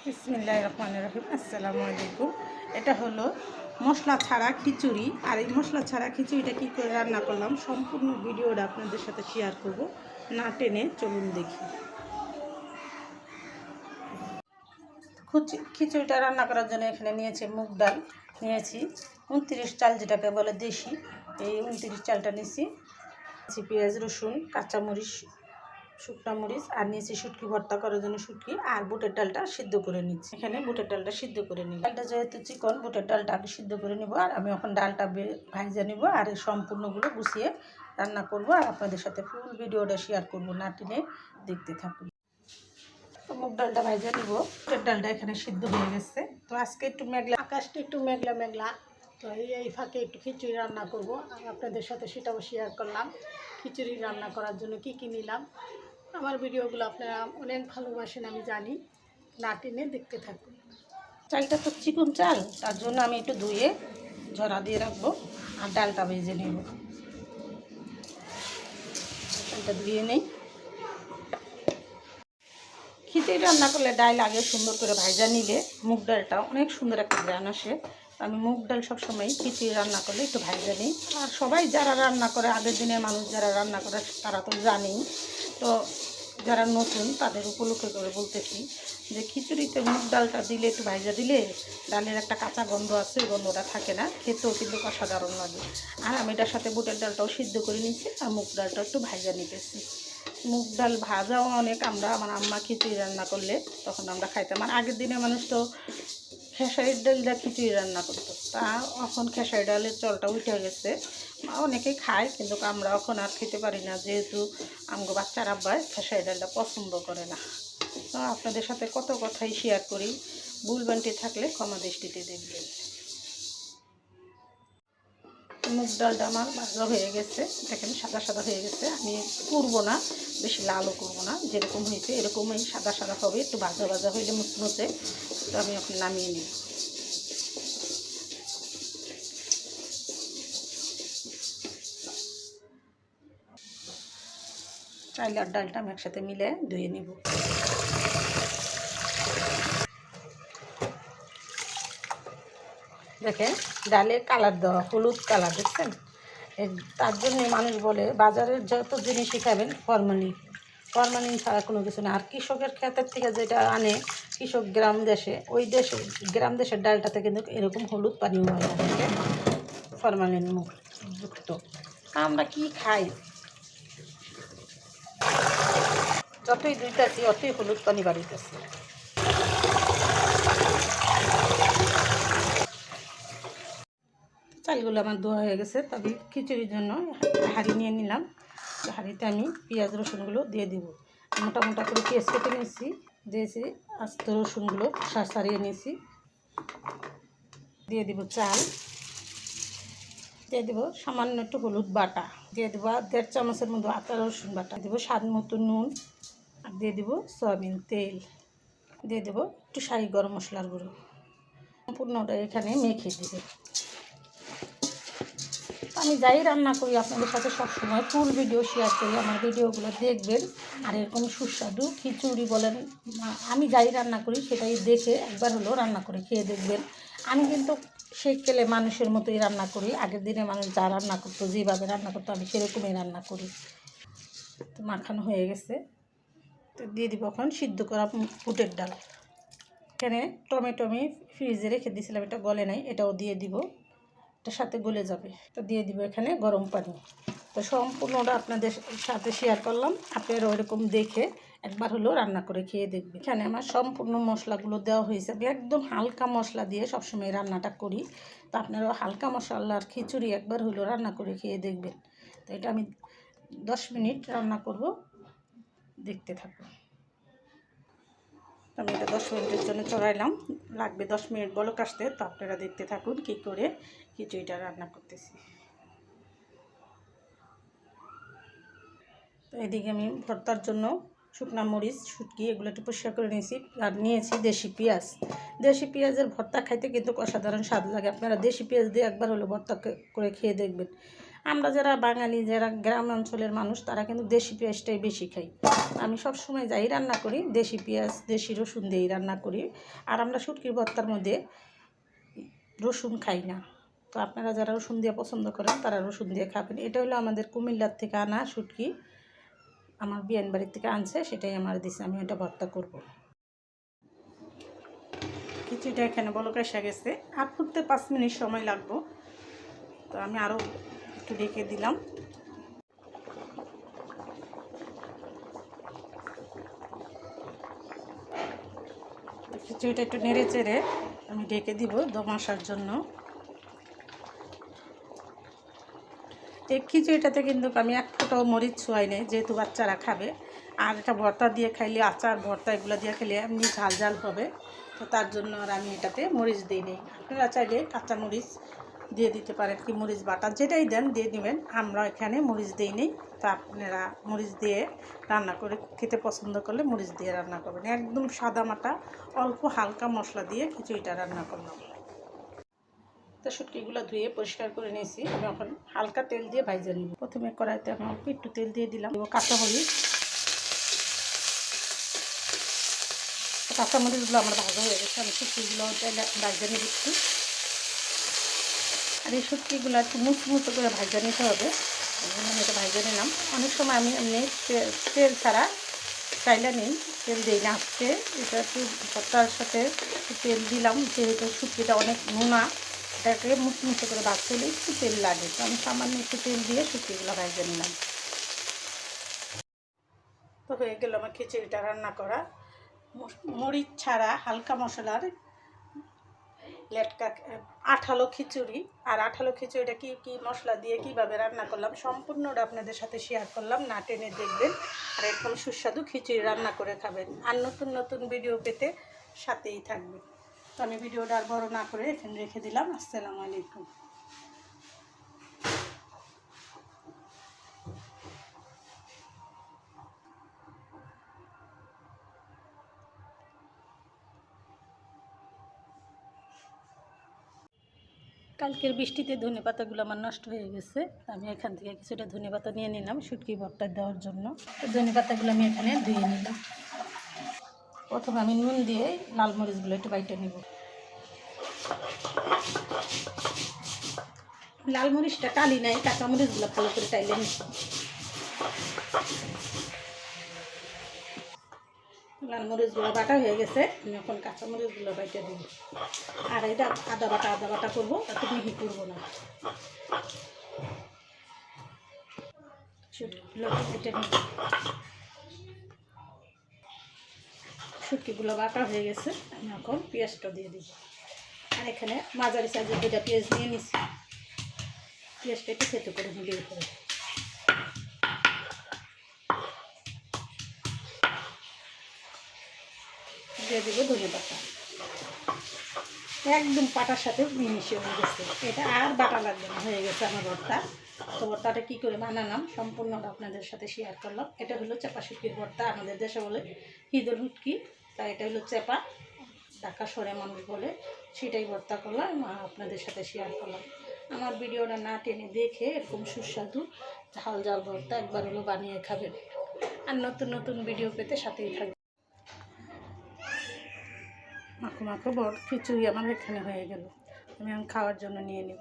বিসমিল্লাহির রহমানির রহিম। আসসালামু আলাইকুম। এটা হলো মশলা ছাড়া খিচুড়ি। আর এই মশলা ছাড়া খিচুড়িটা কী করে রান্না করলাম সম্পূর্ণ ভিডিওটা আপনাদের সাথে শেয়ার করব, না টেনে চলুন দেখি। খিচুড়িটা রান্না করার জন্য এখানে নিয়েছি মুগ ডাল, নিয়েছি 29 চাল, যেটাকে বলে দেশি। এই 29 চালটা নিয়েছি। পেঁয়াজ, রসুন, কাঁচামরিচ, শুকনা মরিচ, আর নিয়েছি শুটকি ভর্তা করার জন্য শুটকি, আর বুটের ডালটা সিদ্ধ করে নিচ্ছি। এখানে বুটের ডালটা সিদ্ধ করে নিই। ডালটা যেহেতু চিকন, বুটের ডালটা আগে সিদ্ধ করে নিব। আর আমি এখন ডালটা ভাইজা নিব আর এই সম্পূর্ণগুলো গুছিয়ে রান্না করব, আর আপনাদের সাথে ফুল ভিডিওটা শেয়ার করব, না টেনে দেখতে থাকুন। তো মুগ ডালটা ভাইজা নিব। বুটের ডালটা এখানে সিদ্ধ হয়ে গেছে। তো আজকে একটু মেঘলা, আকাশটা একটু মেঘলা মেঘলা। তো এই ফাঁকে একটু খিচুড়ি রান্না করব, আর আপনাদের সাথে সেটাও শেয়ার করলাম। খিচুড়ি রান্না করার জন্য কি কি নিলাম। আমার ভিডিওগুলো আপনারা অনেক ভালোবাসেন আমি জানি, না টেনে দেখতে থাকুন। চালটা তো চিকন চাল, তার জন্য আমি একটু ধুয়ে ঝরা দিয়ে রাখবো, আর ডালটা ভেজে নেব। চালটা ধুয়ে নেই। খিচুড়ি রান্না করলে ডাল আগে সুন্দর করে ভাজা নিলে মুগ ডালটা অনেক সুন্দর একটা গ্রান আসে। আমি মুগ ডাল সবসময় খিচুড়ি রান্না করলে একটু ভাজা নিই। আর সবাই যারা রান্না করে, আগের দিনের মানুষ যারা রান্না করে তারা তো জানেই। তো যারা নতুন তাদের উপলক্ষে করে বলতেছি যে খিচুড়িতে মুগ ডালটা দিলে, একটু ভাজা দিলে ডালের একটা কাঁচা গন্ধ আছে, ওই গন্ধটা থাকে না, খেতেও কিন্তু অসাধারণ লাগে। আর আমি এটার সাথে বুটের ডালটাও সিদ্ধ করে নিচ্ছি, আর মুগ ডালটা একটু ভাজা নিতেছি। মুগ ডাল ভাজাও অনেক, আমার আম্মা খিচুড়ি রান্না করলে তখন আমরা খাইতাম। আর আগের দিনে মানুষ তো খেসারির ডাল দিয়ে খিচুড়ি রান্না করতো, তা এখন খেসারি ডালের চলটা উঠে গেছে। অনেকেই খায়, কিন্তু আমরা এখন আর খেতে পারি না, যেহেতু আমগো বাচ্চার আব্বাই খেসারি ডালটা পছন্দ করে না। তো আপনাদের সাথে কত কথাই শেয়ার করি, ভুল বান্টি থাকলে ক্ষমা দৃষ্টিতে দেখবেন। মুগ ডালটা আমার ভাজা হয়ে গেছে, দেখেন সাদা সাদা হয়ে গেছে। আমি করবো না, বেশি লালও করবো না, যেরকম হয়েছে এরকমই সাদা সাদা হবে, একটু ভাজা ভাজা হইলে মুচমুচে। তো আমি এখন নামিয়ে নিই। চাল আর ডালটা আমি একসাথে মিলে ধুয়ে নিব। দেখেন ডালে কালার দেওয়া, হলুদ কালার, দেখছেন? তার জন্যে মানুষ বলে বাজারের যত জিনিসই খাবেন ফরমালিন ছাড়া কোনো কিছু না। আর কৃষকের ক্ষেতের থেকে যেটা আনে কৃষক গ্রাম দেশে, ওই দেশে গ্রাম দেশের ডালটাতে কিন্তু এরকম হলুদ পানিও হয় না, ফরমালিন যুক্ত। আমরা কি খাই, যতই ধুইতেছি অতই হলুদ পানি বাড়িতেছে। চালগুলো আমার ধোয়া হয়ে গেছে, তবে খিচুড়ির জন্য হাঁড়ি নিয়ে নিলাম। হাঁড়িতে আমি পেঁয়াজ রসুনগুলো দিয়ে দিব। মোটা মোটা করে পেঁয়াজ কেটে নিয়েছি, দিয়েছি আস্ত রসুনগুলো ছাড়িয়ে নিয়েছি। দিয়ে দিব চাল, দিয়ে দেবো সামান্য একটু হলুদ বাটা, দিয়ে দেবো 1.5 চামচের মতো আদা রসুন বাটা, দেবো স্বাদ মতো নুন, আর দিয়ে দেবো সয়াবিন তেল, দিয়ে দেবো একটু শাহি গরম মশলার গুঁড়ো। সম্পূর্ণটা এখানে মেখে দেবে। আমি যাই রান্না করি আপনাদের সাথে সবসময় ফুল ভিডিও শেয়ার করি, আমার ভিডিওগুলো দেখবেন। আর এরকম সুস্বাদু খিচুড়ি বলেন, আমি যাই রান্না করি সেটাই দেখে একবার হলেও রান্না করে খেয়ে দেখবেন। আমি কিন্তু সেকেলে মানুষের মতোই রান্না করি, আগের দিনে মানুষ যা রান্না করতো, যেভাবে রান্না করতো আমি সেরকমই রান্না করি। তো মাখানো হয়ে গেছে, তো দিয়ে দিব এখন সিদ্ধ করা বুটের ডাল। এখানে টমেটো আমি ফ্রিজে রেখে দিয়েছিলাম, এটা গলে নাই, এটাও দিয়ে দিব, এটার সাথে গলে যাবে। তো দিয়ে দিব এখানে গরম পানি। তো সম্পূর্ণটা আপনাদের সাথে শেয়ার করলাম, আপনারা ওইরকম দেখে একবার হলেও রান্না করে খেয়ে দেখবেন। এখানে আমার সম্পূর্ণ মশলাগুলো দেওয়া হয়েছে, আমি একদম হালকা মশলা দিয়ে সবসময় রান্নাটা করি। তো আপনারাও হালকা মশলার খিচুড়ি একবার হলেও রান্না করে খেয়ে দেখবেন। তো এটা আমি 10 মিনিট রান্না করব, দেখতে থাকুন। আমি এটা 10 মিনিটের জন্য চড়াইলাম, লাগবে 10 মিনিট বলক আসতে। তো আপনারা দেখতে থাকুন কী করে খিচুড়িটা রান্না করতেছি। তো এদিকে আমি ভর্তার জন্য শুকনা মরিচ, শুটকি এগুলো একটু পরিষ্কার করে নিয়েছি, আর নিয়েছি দেশি পেঁয়াজ। দেশি পেঁয়াজের ভর্তা খাইতে কিন্তু অসাধারণ স্বাদ লাগে, আপনারা দেশি পেঁয়াজ দিয়ে একবার হলো ভর্তা করে খেয়ে দেখবেন। আমরা যারা বাঙালি, যারা গ্রাম অঞ্চলের মানুষ, তারা কিন্তু দেশি পেঁয়াজটাই বেশি খাই। আমি সব সময় যাই রান্না করি দেশি পেঁয়াজ, দেশি রসুন দিয়েই রান্না করি। আর আমরা শুটকির ভর্তার মধ্যে রসুন খাই না। তো আপনারা যারা রসুন দিয়ে পছন্দ করেন তারা রসুন দিয়ে খাবেন। এটা হলো আমাদের কুমিল্লার থেকে আনা শুটকি, আমার বিয়ান বাড়ির থেকে আনছে, সেটাই আমার দিছে, আমি এটা ভর্তা করব। খিচুড়িটা এখানে বলক এসে গেছে, আর ফুটতে 5 মিনিট সময় লাগবে। তো আমি আরও একটু ঢেকে দিলাম। খিচুড়িটা একটু নেড়ে চেড়ে আমি ঢেকে দিব দম আসার জন্য। এই খিচুড়িটাতে কিন্তু আমি এক ফোঁটাও মরিচ ছোঁয়াই নেই, যেহেতু বাচ্চারা খাবে। আর এটা ভর্তা দিয়ে খাইলে, আচার ভর্তা এগুলো দিয়ে খেলে এমনি ঝাল ঝাল হবে, তো তার জন্য আর আমি এটাতে মরিচ দিই নেই। আপনারা চাইলে কাঁচা মরিচ দিয়ে দিতে পারেন, কি মরিচ বাটা যেটাই দেন দিয়ে নেবেন। আমরা এখানে মরিচ দিই নেই। তো আপনারা মরিচ দিয়ে রান্না করে খেতে পছন্দ করলে মরিচ দিয়ে রান্না করবেন। একদম সাদা মাটা অল্প হালকা মশলা দিয়ে খিচুড়িটা রান্না করলাম। তো শুটকিগুলো ধুয়ে পরিষ্কার করে নিয়েছি। আমি এখন হালকা তেল দিয়ে ভাজে নিব। প্রথমে কড়াইতে আমি অল্প একটু তেল দিয়ে দিলাম। কাঁচামরিচগুলো আমার ভাজা হয়ে গেছে, আমি শুটকিগুলো ভাজে নিব একটু। আর এই শুটকিগুলো একটু মুচমুচো করে ভাজা নিতে হবে, আমি এটা ভাজে নিলাম। অনেক সময় আমি এমনি তেল ছাড়া চাইলে নিই, তেল দিই না। আজকে এটা একটু ভর্তার সাথে তেল দিলাম, যেহেতু শুটকিটা অনেক নোনা, এটাকে মুচমুচো করে ভাজতে হলে একটু তেল লাগে। তো আমি সামান্য একটু তেল দিয়ে শুটকিগুলো ভাজে নিলাম। তো হয়ে গেল আমার খিচুড়িটা রান্না করা। মরিচ ছাড়া হালকা মশলার লেটকা আঠালো খিচুড়ি। আর আঠালো খিচুড়িটা কী কী মশলা দিয়ে কীভাবে রান্না করলাম সম্পূর্ণটা আপনাদের সাথে শেয়ার করলাম, না টেনে দেখবেন। আর এরকম সুস্বাদু খিচুড়ি রান্না করে খাবেন। আর নতুন নতুন ভিডিও পেতে সাথেই থাকবেন। তো আমি ভিডিওটা আর বড় না করে এখানে রেখে দিলাম। আসসালামু আলাইকুম। কালকের বৃষ্টিতে ধনেপাতাগুলো আমার নষ্ট হয়ে গেছে, আমি এখান থেকে কিছুটা ধনেপাতা নিয়ে নিলাম শুটকি ভর্তা দেওয়ার জন্য। ধনেপাতাগুলো আমি এখানে ধুয়ে নিলাম। প্রথমে আমি নুন দিয়ে লাল মরিচগুলো একটু বাইটে নেব। লাল মরিচটা টালি নাই, কাঁচা মরিচগুলো ভালো করে টাইলে নিচ্ছি। লাল মরিচগুলো বাটা হয়ে গেছে, আমি এখন কাঁচা মরিচগুলো বাইটে দেব। আর এটা আদা বাটা করবো, এত মিহি করবো না। শুটকিগুলো বাটা হয়ে গেছে, আমি এখন পেঁয়াজটা দিয়ে দিব। আর এখানে মাঝারি সাইজের 2টা পেঁয়াজ নিয়ে নিচ্ছি। পেঁয়াজটা একটু থেতো করে নিলে করে দিয়ে দেবো ধনেপাতা। একদম পাটার সাথে মিশে হয়ে গেছে, এটা আর বাটা লাগবে না, হয়ে গেছে আমার ভর্তা। তো ভর্তাটা কী করে বানালাম সম্পূর্ণটা আপনাদের সাথে শেয়ার করলাম। এটা হলো চেপা শুটকির ভর্তা, আমাদের দেশে বলে হিদল শুটকি, তাই এটা হলো চেপা, ঢাকা শহরে মানুষ বলে, সেটাই ভর্তা করলাম আপনাদের সাথে শেয়ার করলাম। আমার ভিডিওটা না টেনে দেখে এরকম সুস্বাদু ঝাল ঝাল ভর্তা একবার হলো বানিয়ে খাবেন। আর নতুন নতুন ভিডিও পেতে সাথেই থাকবে। মাখো মাখো খিচুড়ি আমার এখানে হয়ে গেল, আমি খাওয়ার জন্য নিয়ে নেব।